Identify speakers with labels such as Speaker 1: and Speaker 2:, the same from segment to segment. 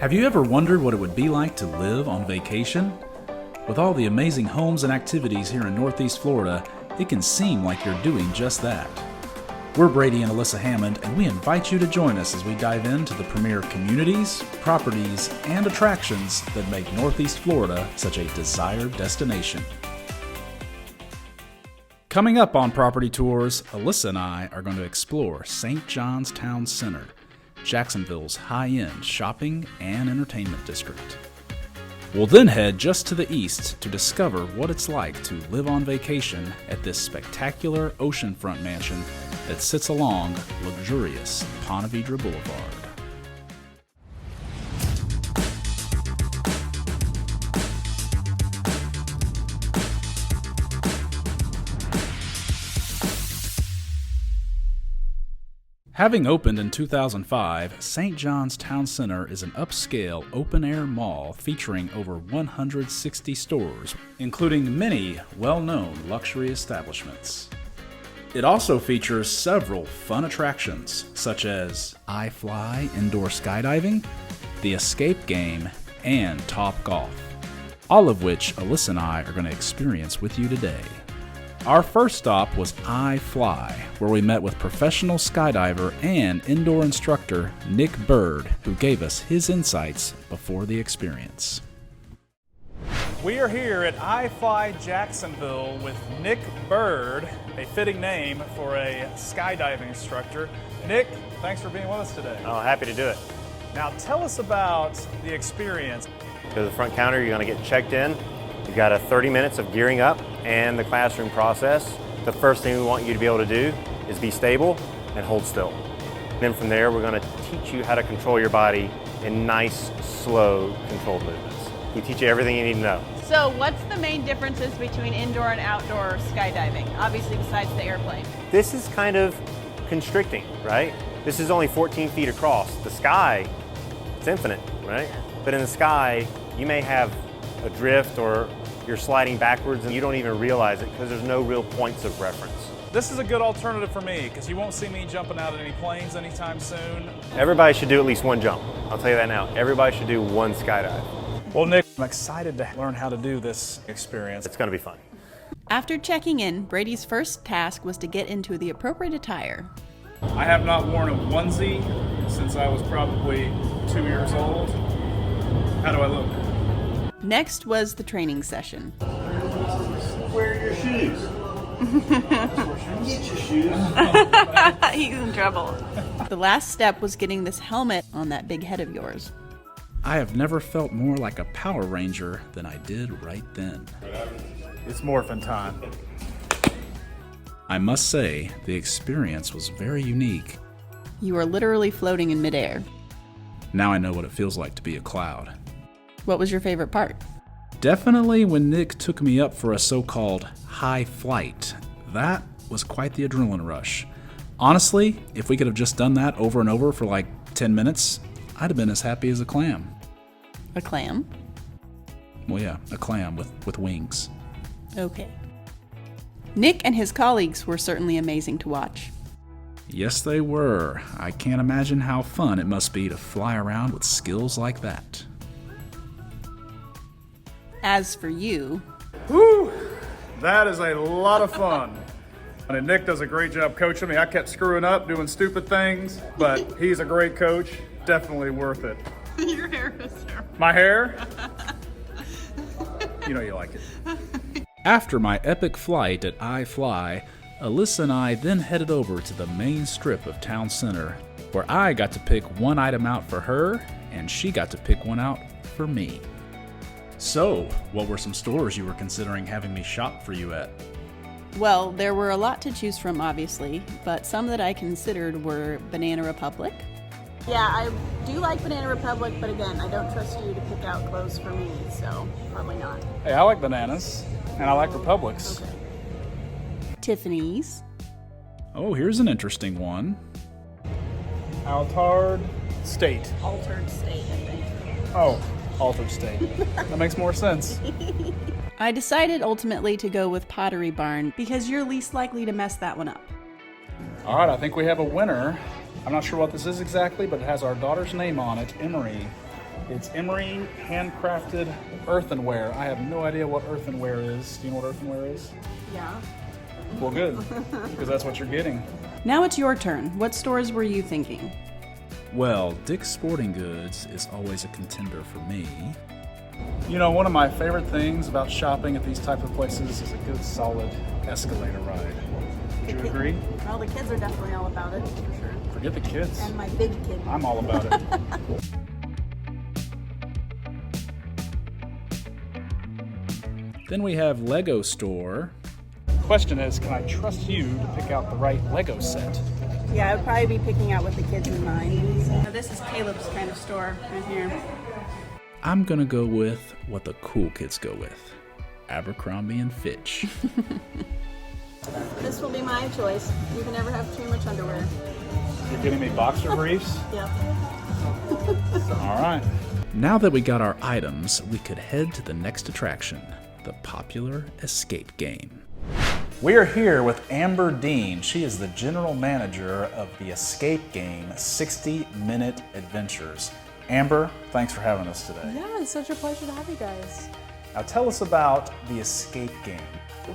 Speaker 1: Have you ever wondered what it would be like to live on vacation? With all the amazing homes and activities here in Northeast Florida, it can seem like you're doing just that. We're Brady and Alyssa Hammond, and we invite you to join us as we dive into the premier communities, properties, and attractions that make Northeast Florida such a desired destination. Coming up on Property Tours, Alyssa and I are going to explore St. John's Town Center, Jacksonville's high-end shopping and entertainment district. We'll then head just to the east to discover what it's like to live on vacation at this spectacular oceanfront mansion that sits along luxurious Ponte Vedra Boulevard. Having opened in 2005, St. John's Town Center is an upscale open-air mall featuring over 160 stores, including many well-known luxury establishments. It also features several fun attractions, such as iFly indoor skydiving, the escape game, and TopGolf, all of which Alyssa and I are going to experience with you today. Our first stop was iFly, where we met with professional skydiver and indoor instructor Nick Bird, who gave us his insights before the experience. We are here at iFly Jacksonville with Nick Bird, a fitting name for a skydiving instructor. Nick, thanks for being with us today.
Speaker 2: Oh, happy to do it.
Speaker 1: Now tell us about the experience.
Speaker 2: Go to the front counter, you're going to get checked in. You've got 30 minutes of gearing up and the classroom process. The first thing we want you to be able to do is be stable and hold still. And then from there, we're going to teach you how to control your body in nice, slow, controlled movements. We teach you everything you need to know.
Speaker 3: So what's the main differences between indoor and outdoor skydiving, obviously besides the airplane?
Speaker 2: This is kind of constricting, right? This is only 14 feet across. The sky, it's infinite, right? But in the sky, you may have a drift or you're sliding backwards and you don't even realize it because there's no real points of reference.
Speaker 1: This is a good alternative for me because you won't see me jumping out of any planes anytime soon.
Speaker 2: Everybody should do at least one jump. I'll tell you that now. Everybody should do one skydive.
Speaker 1: Well, Nick, I'm excited to learn how to do this experience.
Speaker 2: It's going to be fun.
Speaker 3: After checking in, Brady's first task was to get into the appropriate attire.
Speaker 1: I have not worn a onesie since I was probably 2 years old. How do I look?
Speaker 3: Next was the training session.
Speaker 4: Wear your shoes. Get your shoes.
Speaker 3: He's in trouble. The last step was getting this helmet on that big head of yours.
Speaker 1: I have never felt more like a Power Ranger than I did right then. It's morphin' time. I must say, the experience was very unique.
Speaker 3: You were literally floating in midair.
Speaker 1: Now I know what it feels like to be a cloud.
Speaker 3: What was your favorite part?
Speaker 1: Definitely when Nick took me up for a so-called high flight. That was quite the adrenaline rush. Honestly, if we could have just done that over and over for like 10 minutes, I'd have been as happy as a clam.
Speaker 3: A clam?
Speaker 1: Well, yeah, a clam with wings.
Speaker 3: Okay. Nick and his colleagues were certainly amazing to watch.
Speaker 1: Yes, they were. I can't imagine how fun it must be to fly around with skills like that.
Speaker 3: As for you...
Speaker 5: Whew, that is a lot of fun. And Nick does a great job coaching me. I kept screwing up, doing stupid things, but he's a great coach. Definitely worth it.
Speaker 3: Your hair is terrible.
Speaker 5: My hair? You know you like it.
Speaker 1: After my epic flight at iFly, Alyssa and I then headed over to the main strip of Town Center, where I got to pick one item out for her, and she got to pick one out for me. So, what were some stores you were considering having me shop for you at?
Speaker 3: Well, there were a lot to choose from, obviously, but some that I considered were Banana Republic. Yeah, I do like Banana Republic, but again, I don't trust you to pick out clothes for me, so probably not.
Speaker 5: Hey, I like bananas, and I like Republics.
Speaker 3: Okay. Tiffany's.
Speaker 1: Oh, here's an interesting one.
Speaker 5: Altered State.
Speaker 3: Altered State, I think.
Speaker 5: Oh, Altered State. That makes more sense.
Speaker 3: I decided ultimately to go with Pottery Barn because you're least likely to mess that one up.
Speaker 5: All right, I think we have a winner. I'm not sure what this is exactly, but it has our daughter's name on it, Emery.
Speaker 1: It's Emery handcrafted earthenware. I have no idea what earthenware is. Do you know what earthenware is?
Speaker 3: Yeah.
Speaker 1: Well, good, because that's what you're getting.
Speaker 3: Now it's your turn. What stores were you thinking?
Speaker 1: Well, Dick's Sporting Goods is always a contender for me. You know, one of my favorite things about shopping at these type of places is a good, solid escalator ride. Would you agree?
Speaker 3: Well, the kids are definitely all about it, for sure.
Speaker 1: Forget the kids.
Speaker 3: And my big kid.
Speaker 1: I'm all about it. Then we have Lego Store. Question is, can I trust you to pick out the right Lego set?
Speaker 3: Yeah, I would probably be picking out with the kids in mind. So this is Caleb's kind of store right here.
Speaker 1: I'm gonna go with what the cool kids go with. Abercrombie and Fitch.
Speaker 3: This will be my choice. You can never have too much underwear.
Speaker 1: You're getting me boxer briefs?
Speaker 3: Yep.
Speaker 1: All right. Now that we got our items, we could head to the next attraction, the popular escape game. We are here with Amber Dean. She is the general manager of the escape game 60-Minute Adventures. Amber, thanks for having us today.
Speaker 6: Yeah, it's such a pleasure to have you guys.
Speaker 1: Now tell us about the escape game.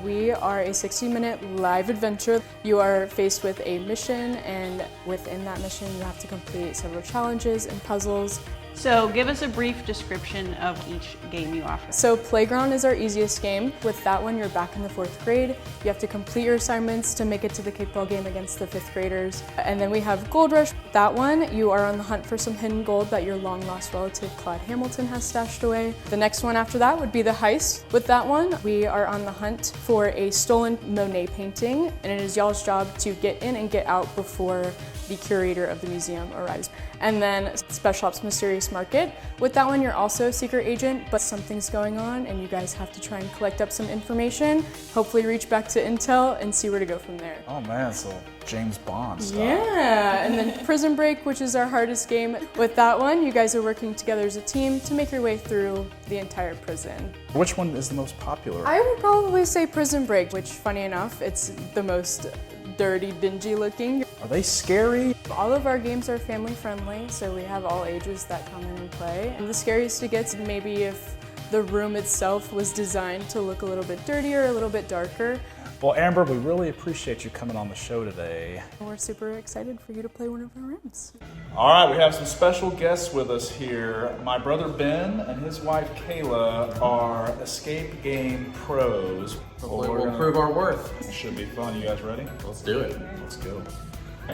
Speaker 6: We are a 60-minute live adventure. You are faced with a mission, and within that mission you have to complete several challenges and puzzles.
Speaker 3: So give us a brief description of each game you offer.
Speaker 6: So Playground is our easiest game. With that one, you're back in the 4th grade. You have to complete your assignments to make it to the kickball game against the 5th graders. And then we have Gold Rush. That one, you are on the hunt for some hidden gold that your long-lost relative Claude Hamilton has stashed away. The next one after that would be the Heist. With that one, we are on the hunt for a stolen Monet painting, and it is y'all's job to get in and get out before the curator of the museum arrives. And then Special Ops Mysterious Market. With that one, you're also a secret agent, but something's going on and you guys have to try and collect up some information, hopefully reach back to Intel and see where to go from there.
Speaker 1: Oh man, so James Bond stuff.
Speaker 6: Yeah, and then Prison Break, which is our hardest game. With that one, you guys are working together as a team to make your way through the entire prison.
Speaker 1: Which one is the most popular?
Speaker 6: I would probably say Prison Break, which funny enough, it's the most dirty, dingy looking.
Speaker 1: Are they scary?
Speaker 6: All of our games are family friendly, so we have all ages that come in and play. And the scariest it gets maybe if the room itself was designed to look a little bit dirtier, a little bit darker.
Speaker 1: Well, Amber, we really appreciate you coming on the show today.
Speaker 6: We're super excited for you to play one of our rooms.
Speaker 1: All right, we have some special guests with us here. My brother Ben and his wife Kayla are escape game pros.
Speaker 7: Hopefully we'll prove our worth.
Speaker 1: It should be fun. You guys ready?
Speaker 7: Let's do it.
Speaker 1: Let's go.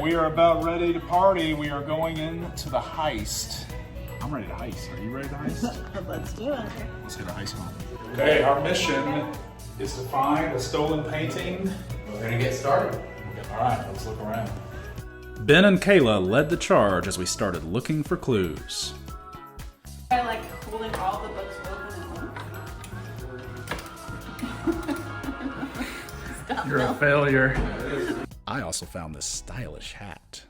Speaker 1: We are about ready to party. We are going into the heist. I'm ready to heist. Are you ready to heist?
Speaker 3: Let's do it.
Speaker 1: Let's get a heist on. Okay, our mission is to find a stolen painting.
Speaker 7: We're gonna get started.
Speaker 1: All right, let's look around. Ben and Kayla led the charge as we started looking for clues.
Speaker 3: I like holding all the books open at once.
Speaker 1: You're a failure. I also found this stylish hat.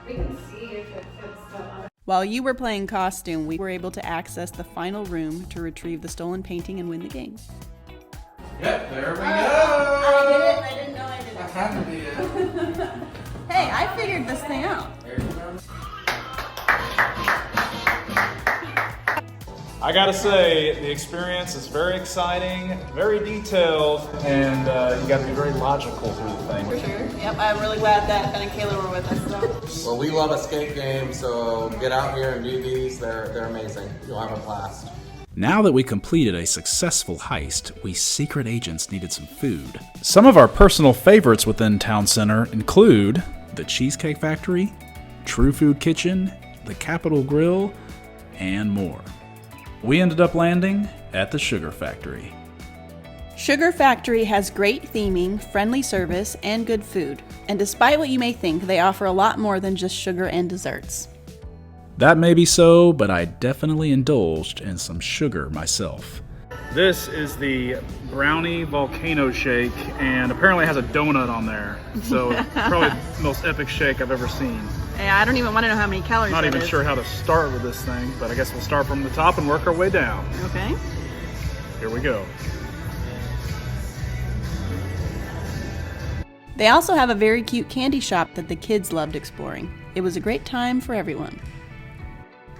Speaker 8: We can see if it fits the other.
Speaker 3: While you were playing costume, we were able to access the final room to retrieve the stolen painting and win the game.
Speaker 7: Yep, there we go.
Speaker 3: I did it. I didn't know I did it.
Speaker 7: That had to be it.
Speaker 3: Hey, I figured this thing out.
Speaker 7: There you go.
Speaker 1: I gotta say, the experience is very exciting, very detailed, and you gotta be very logical through the thing.
Speaker 3: For sure. Yep, I'm really glad that Ben and Kayla were with us. So.
Speaker 7: Well, we love escape games, so get out here and do these. They're amazing. You'll have a blast.
Speaker 1: Now that we completed a successful heist, we secret agents needed some food. Some of our personal favorites within Town Center include the Cheesecake Factory, True Food Kitchen, the Capitol Grill, and more. We ended up landing at the Sugar Factory.
Speaker 3: Sugar Factory has great theming, friendly service, and good food. And despite what you may think, they offer a lot more than just sugar and desserts.
Speaker 1: That may be so, but I definitely indulged in some sugar myself. This is the brownie volcano shake, and apparently it has a donut on there. So probably the most epic shake I've ever seen.
Speaker 3: Yeah, I don't even want to know how many calories
Speaker 1: Not
Speaker 3: that
Speaker 1: even
Speaker 3: is.
Speaker 1: sure how to start with this thing, but I guess we'll start from the top and work our way down.
Speaker 3: Okay.
Speaker 1: Here we go.
Speaker 3: They also have a very cute candy shop that the kids loved exploring. It was a great time for everyone.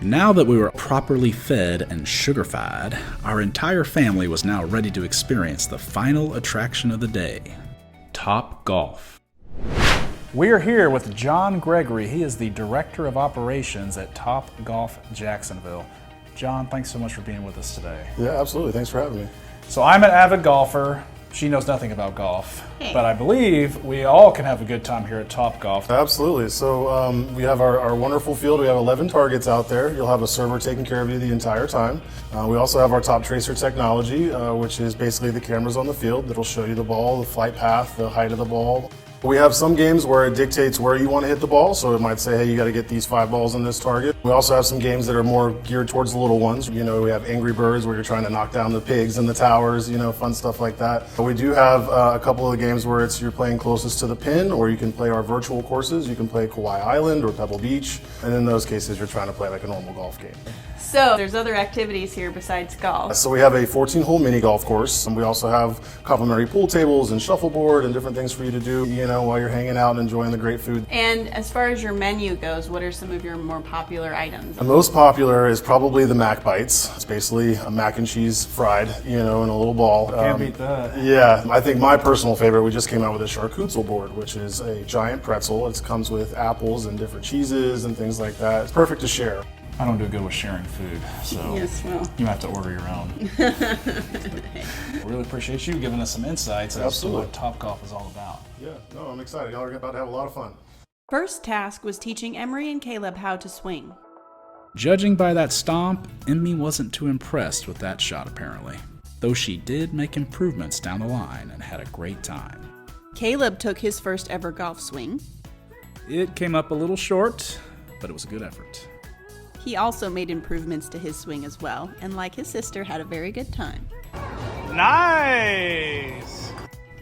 Speaker 1: Now that we were properly fed and sugar-fied, our entire family was now ready to experience the final attraction of the day, TopGolf. We are here with John Gregory. He is the Director of Operations at TopGolf Jacksonville. John, thanks so much for being with us today.
Speaker 9: Yeah, absolutely. Thanks for having me.
Speaker 1: So I'm an avid golfer. She knows nothing about golf,
Speaker 3: Hey.
Speaker 1: but I believe we all can have a good time here at TopGolf.
Speaker 9: Absolutely. So we have our wonderful field. We have 11 targets out there. You'll have a server taking care of you the entire time. We also have our Top Tracer technology, which is basically the cameras on the field that'll show you the ball, the flight path, the height of the ball. We have some games where it dictates where you want to hit the ball, so it might say, hey, you got to get these 5 balls on this target. We also have some games that are more geared towards the little ones. You know, we have Angry Birds where you're trying to knock down the pigs and the towers, you know, fun stuff like that. But we do have a couple of games where you're playing closest to the pin, or you can play our virtual courses. You can play Kauai Island or Pebble Beach, and in those cases, you're trying to play like a normal golf game.
Speaker 3: So there's other activities here besides golf.
Speaker 9: So we have a 14-hole mini golf course, and we also have complimentary pool tables and shuffleboard and different things for you to do, you know, while you're hanging out and enjoying the great food.
Speaker 3: And as far as your menu goes, what are some of your more popular items?
Speaker 9: The most popular is probably the Mac Bites. It's basically a mac and cheese fried, you know, in a little ball.
Speaker 1: Can't beat that.
Speaker 9: Yeah, I think my personal favorite, we just came out with a charcuterie board, which is a giant pretzel. It comes with apples and different cheeses and things like that. It's perfect to share.
Speaker 1: I don't do good with sharing food, so
Speaker 3: Yes, well.
Speaker 1: you have to order your own. Really appreciate you giving us some insights as to what TopGolf is all about.
Speaker 9: Yeah, no, I'm excited. Y'all are about to have a lot of fun.
Speaker 3: First task was teaching Emery and Caleb how to swing.
Speaker 1: Judging by that stomp, Emmy wasn't too impressed with that shot apparently, though she did make improvements down the line and had a great time.
Speaker 3: Caleb took his first ever golf swing.
Speaker 1: It came up a little short, but it was a good effort.
Speaker 3: He also made improvements to his swing as well, and like his sister, had a very good time.
Speaker 5: Nice!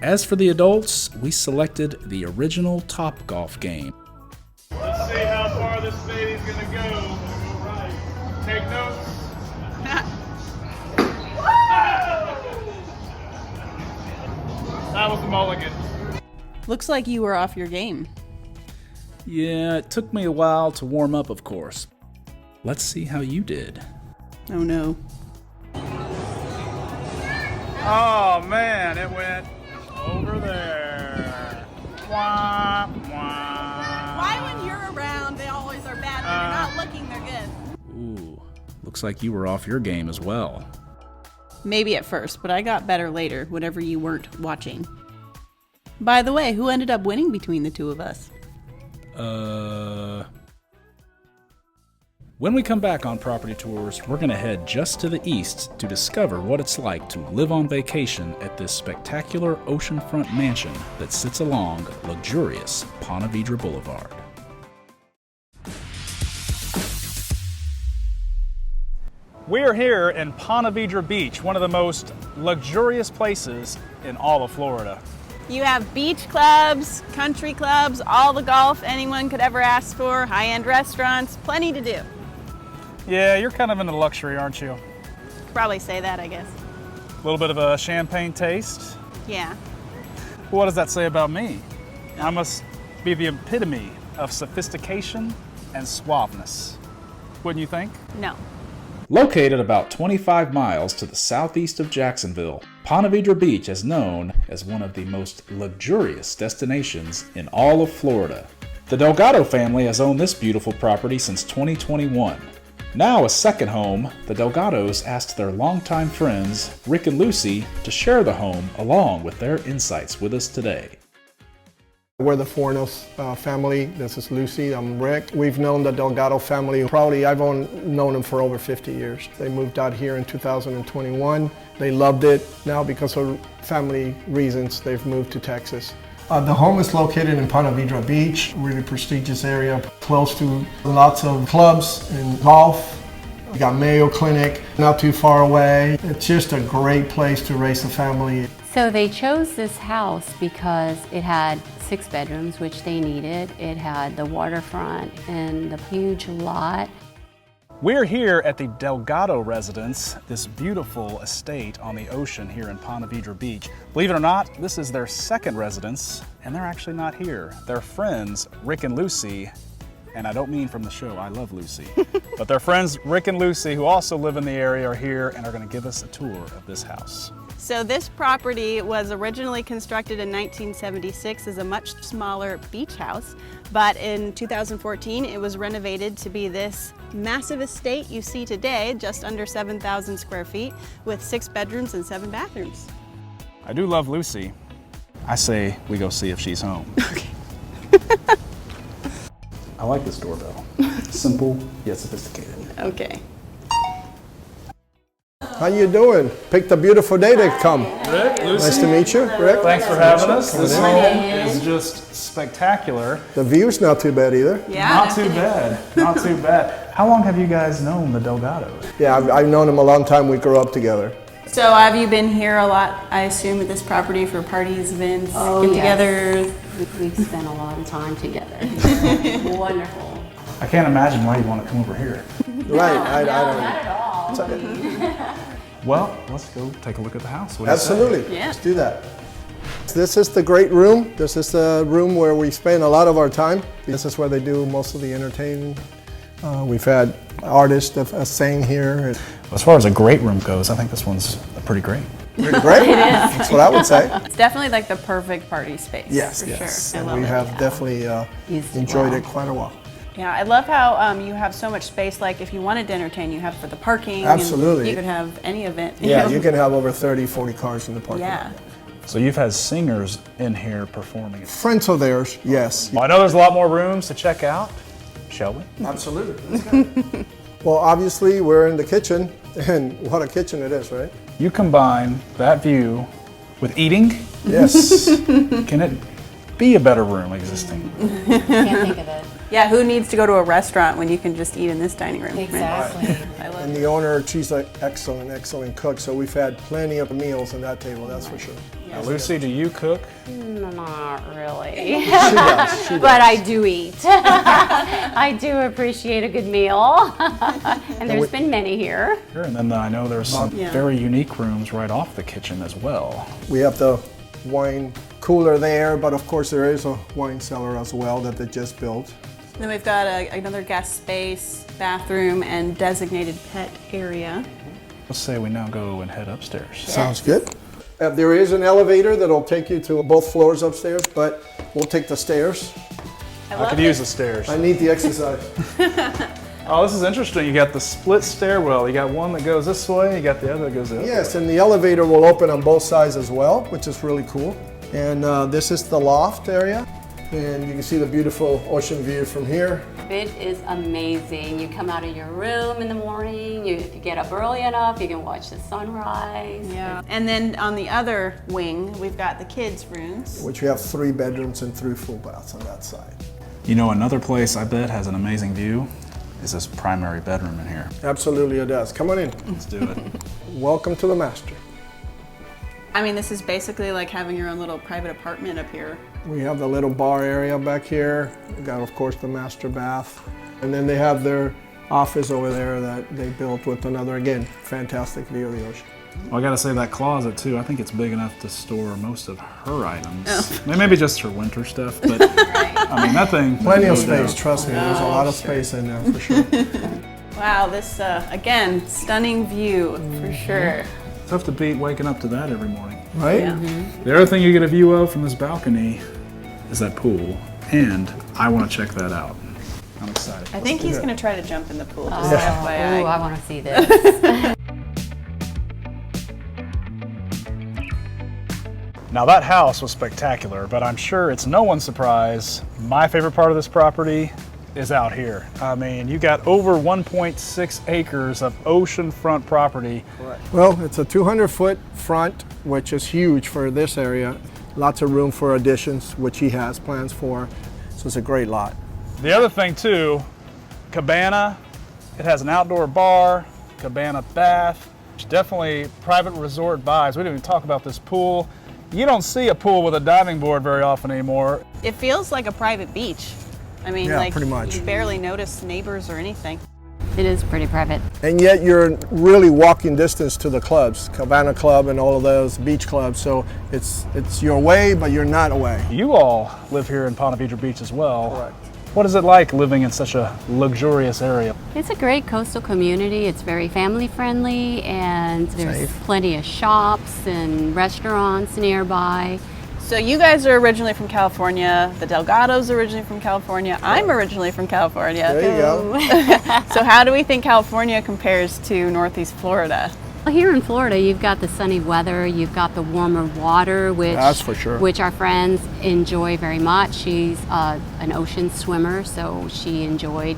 Speaker 1: As for the adults, we selected the original TopGolf game.
Speaker 5: Let's see how far this baby's gonna go. All right. Take notes. That was the mulligan.
Speaker 3: Looks like you were off your game.
Speaker 1: Yeah, it took me a while to warm up, of course. Let's see how you did.
Speaker 3: Oh no.
Speaker 5: Oh man, it went over there. Wah, wah.
Speaker 3: Why when you're around, they always are bad. When you're not looking, they're good.
Speaker 1: Ooh, looks like you were off your game as well.
Speaker 3: Maybe at first, but I got better later, whenever you weren't watching. By the way, who ended up winning between the two of us?
Speaker 1: When we come back on Property Tours, we're going to head just to the east to discover what it's like to live on vacation at this spectacular oceanfront mansion that sits along luxurious Ponte Vedra Boulevard. We're here in Ponte Vedra Beach, one of the most luxurious places in all of Florida.
Speaker 3: You have beach clubs, country clubs, all the golf anyone could ever ask for, high-end restaurants, plenty to do.
Speaker 1: Yeah, you're kind of into luxury, aren't you?
Speaker 3: Could probably say that, I guess.
Speaker 1: A little bit of a champagne taste.
Speaker 3: Yeah.
Speaker 1: What does that say about me? I must be the epitome of sophistication and suaveness. Wouldn't you think?
Speaker 3: No.
Speaker 1: Located about 25 miles to the southeast of Jacksonville, Ponte Vedra Beach is known as one of the most luxurious destinations in all of Florida. The Delgado family has owned this beautiful property since 2021. Now a second home, the Delgados asked their longtime friends, Rick and Lucy, to share the home along with their insights with us today.
Speaker 10: We're the Fornos family. This is Lucy. I'm Rick. We've known the Delgado family probably, I've known them for over 50 years. They moved out here in 2021. They loved it. Now because of family reasons, they've moved to Texas. The home is located in Ponte Vedra Beach, really prestigious area, close to lots of clubs and golf. We got Mayo Clinic, not too far away. It's just a great place to raise a family.
Speaker 11: So they chose this house because it had 6 bedrooms, which they needed. It had the waterfront and the huge lot.
Speaker 1: We're here at the Delgado residence, this beautiful estate on the ocean here in Ponte Vedra Beach. Believe it or not, this is their second residence, and they're actually not here. Their friends, Rick and Lucy, And I don't mean from the show, I Love Lucy. But their friends Rick and Lucy, who also live in the area, are here and are going to give us a tour of this house.
Speaker 3: So this property was originally constructed in 1976 as a much smaller beach house, but in 2014 it was renovated to be this massive estate you see today, just under 7,000 square feet, with 6 bedrooms and 7 bathrooms.
Speaker 1: I do love Lucy. I say we go see if she's home.
Speaker 3: Okay.
Speaker 1: I like this doorbell. Simple yet sophisticated.
Speaker 3: Okay.
Speaker 10: How you doing? Picked a beautiful day to come.
Speaker 1: Rick, Lucy.
Speaker 10: Nice to meet you, Rick.
Speaker 1: Thanks for having us. This home is just spectacular.
Speaker 10: The view's not too bad either.
Speaker 3: Yeah.
Speaker 1: Not too bad. Not too bad. How long have you guys known the Delgados?
Speaker 10: Yeah, I've known him a long time. We grew up together.
Speaker 3: So have you been here a lot, I assume, at this property for parties, events, get-togethers?
Speaker 11: Yes. We've spent a lot of time together. Wonderful.
Speaker 1: I can't imagine why you want to come over here.
Speaker 10: Right, I don't
Speaker 11: Not at all.
Speaker 1: Well, let's go take a look at the house. What do you say?
Speaker 10: Absolutely.
Speaker 3: Yeah.
Speaker 10: Let's do that. This is the great room. This is the room where we spend a lot of our time. This is where they do most of the entertaining. We've had artists sing here.
Speaker 1: As far as a great room goes, I think this one's pretty great.
Speaker 10: Pretty great. That's what I would say.
Speaker 3: It's definitely like the perfect party space.
Speaker 10: Yes,
Speaker 3: for
Speaker 10: yes.
Speaker 3: sure. I
Speaker 10: And
Speaker 3: love
Speaker 10: we
Speaker 3: it.
Speaker 10: have definitely enjoyed it quite a while.
Speaker 3: Yeah, I love how you have so much space. Like if you wanted to entertain, you have for the parking.
Speaker 10: Absolutely.
Speaker 3: And you could have any event.
Speaker 10: Yeah, you can have over 30, 40 cars in the parking lot.
Speaker 3: Yeah.
Speaker 1: So you've had singers in here performing.
Speaker 10: Friends of theirs, yes.
Speaker 1: Well, I know there's a lot more rooms to check out. Shall we?
Speaker 10: Absolutely. Well, obviously, we're in the kitchen, and what a kitchen it is, right?
Speaker 1: You combine that view with eating.
Speaker 10: Yes.
Speaker 1: Can it be a better room existing?
Speaker 11: Can't think of it.
Speaker 3: Yeah, who needs to go to a restaurant when you can just eat in this dining room? right?
Speaker 11: Exactly.
Speaker 3: I love
Speaker 10: And the owner, she's an excellent cook, so we've had plenty of meals on that table, that's for sure.
Speaker 1: Now, Lucy, do you cook?
Speaker 11: Not really.
Speaker 10: She does.
Speaker 11: But I do eat. I do appreciate a good meal. And there's been many here.
Speaker 1: Sure, and then I know there's some very unique rooms right off the kitchen as well.
Speaker 10: We have the wine cooler there, but of course there is a wine cellar as well that they just built.
Speaker 3: Then we've got another guest space, bathroom, and designated pet area.
Speaker 1: Let's say we now go and head upstairs.
Speaker 10: Sounds good. There is an elevator that'll take you to both floors upstairs, but we'll take the stairs.
Speaker 1: I could use the stairs.
Speaker 10: I need the exercise.
Speaker 1: Oh, this is interesting. You got the split stairwell. You got one that goes this way, you got the other that goes the other way.
Speaker 10: Yes, and the elevator will open on both sides as well, which is really cool. And this is the loft area. And you can see the beautiful ocean view from here.
Speaker 11: It is amazing. You come out of your room in the morning, if you get up early enough, you can watch the sunrise.
Speaker 3: Yeah. And then on the other wing, we've got the kids' rooms.
Speaker 10: Which we have 3 bedrooms and 3 full baths on that side.
Speaker 1: You know, another place I bet has an amazing view is this primary bedroom in here.
Speaker 10: Absolutely it does. Come on in.
Speaker 1: Let's do it.
Speaker 10: Welcome to the master.
Speaker 3: I mean, this is basically like having your own little private apartment up here.
Speaker 10: We have the little bar area back here. We got, of course, the master bath. And then they have their office over there that they built with another, again, fantastic view of the ocean.
Speaker 1: Well, I gotta say that closet too, I think it's big enough to store most of her items. Maybe just her winter stuff, but I mean, that thing.
Speaker 10: Plenty of space, trust me. There's a lot of space in there for sure.
Speaker 3: Wow, this, again, stunning view for sure.
Speaker 1: Tough to beat waking up to that every morning.
Speaker 10: Right?
Speaker 3: Yeah.
Speaker 1: The other thing you get a view of from this balcony is that pool, and I want to check that out. I'm excited.
Speaker 3: I think he's going to try to jump in the pool, just
Speaker 11: Oh,
Speaker 3: FYI.
Speaker 11: I want to see this.
Speaker 1: Now that house was spectacular, but I'm sure it's no one's surprise. My favorite part of this property is out here. I mean, you got over 1.6 acres of oceanfront property.
Speaker 10: Well, it's a 200-foot front, which is huge for this area. Lots of room for additions, which he has plans for. So it's a great lot.
Speaker 1: The other thing too, cabana. It has an outdoor bar, cabana bath. It's definitely private resort vibes. We didn't even talk about this pool. You don't see a pool with a diving board very often anymore.
Speaker 3: It feels like a private beach. I mean,
Speaker 10: Yeah,
Speaker 3: like
Speaker 10: pretty much.
Speaker 3: you barely notice neighbors or anything.
Speaker 11: It is pretty private.
Speaker 10: And yet you're really walking distance to the clubs, Cabana Club and all of those beach clubs. So it's your way, but you're not away.
Speaker 1: You all live here in Ponte Vedra Beach as well.
Speaker 10: Correct.
Speaker 1: What is it like living in such a luxurious area?
Speaker 11: It's a great coastal community. It's very family friendly, and there's plenty of shops and restaurants nearby.
Speaker 3: So you guys are originally from California. The Delgados are originally from California. I'm originally from California.
Speaker 10: There you go.
Speaker 3: So how do we think California compares to Northeast Florida?
Speaker 11: Well, here in Florida, you've got the sunny weather, you've got the warmer water, which
Speaker 10: That's for sure.
Speaker 11: which our friends enjoy very much. She's an ocean swimmer, so she enjoyed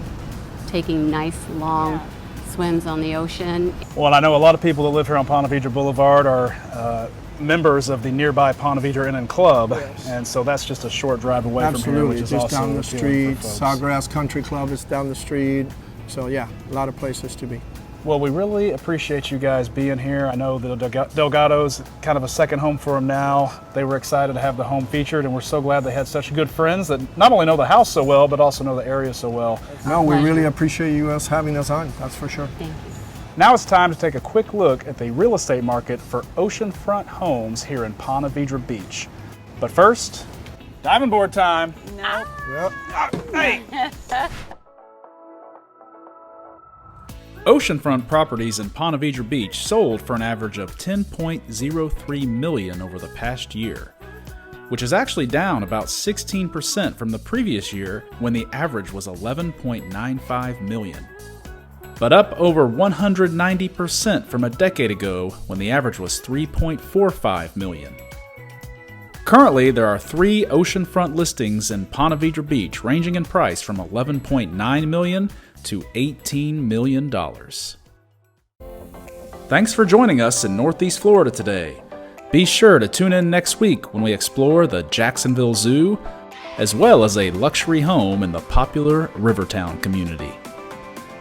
Speaker 11: taking nice long swims on the ocean.
Speaker 1: Well, I know a lot of people that live here on Ponte Vedra Boulevard are members of the nearby Ponte Vedra Inn and Club, and so that's just a short drive away from here, which is
Speaker 10: just
Speaker 1: also
Speaker 10: down the
Speaker 1: appealing
Speaker 10: street.
Speaker 1: for folks.
Speaker 10: Sawgrass Country Club is down the street. So yeah, a lot of places to be.
Speaker 1: Well, we really appreciate you guys being here. I know the Delgado's kind of a second home for them now. They were excited to have the home featured, and we're so glad they had such good friends that not only know the house so well, but also know the area so well.
Speaker 10: No, we really appreciate you having us on, that's for sure.
Speaker 11: Thank you.
Speaker 1: Now it's time to take a quick look at the real estate market for oceanfront homes here in Ponte Vedra Beach. But first, diving board time.
Speaker 3: No.
Speaker 10: Yep.
Speaker 1: Hey! Oceanfront properties in Ponte Vedra Beach sold for an average of $10.03 million over the past year, which is actually down about 16% from the previous year when the average was $11.95 million. But up over 190% from a decade ago when the average was $3.45 million. Currently, there are 3 oceanfront listings in Ponte Vedra Beach ranging in price from $11.9 million to $18 million. Thanks for joining us in Northeast Florida today. Be sure to tune in next week when we explore the Jacksonville Zoo, as well as a luxury home in the popular Rivertown community.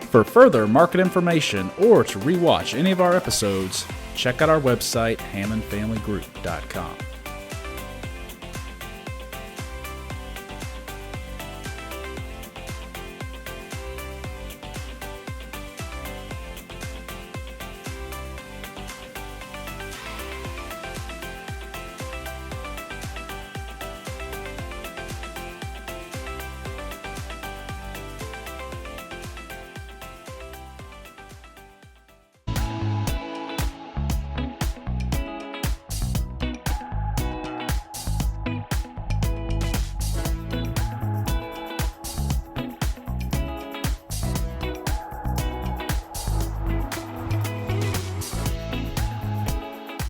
Speaker 1: For further market information or to rewatch any of our episodes, check out our website, hammondfamilygroup.com.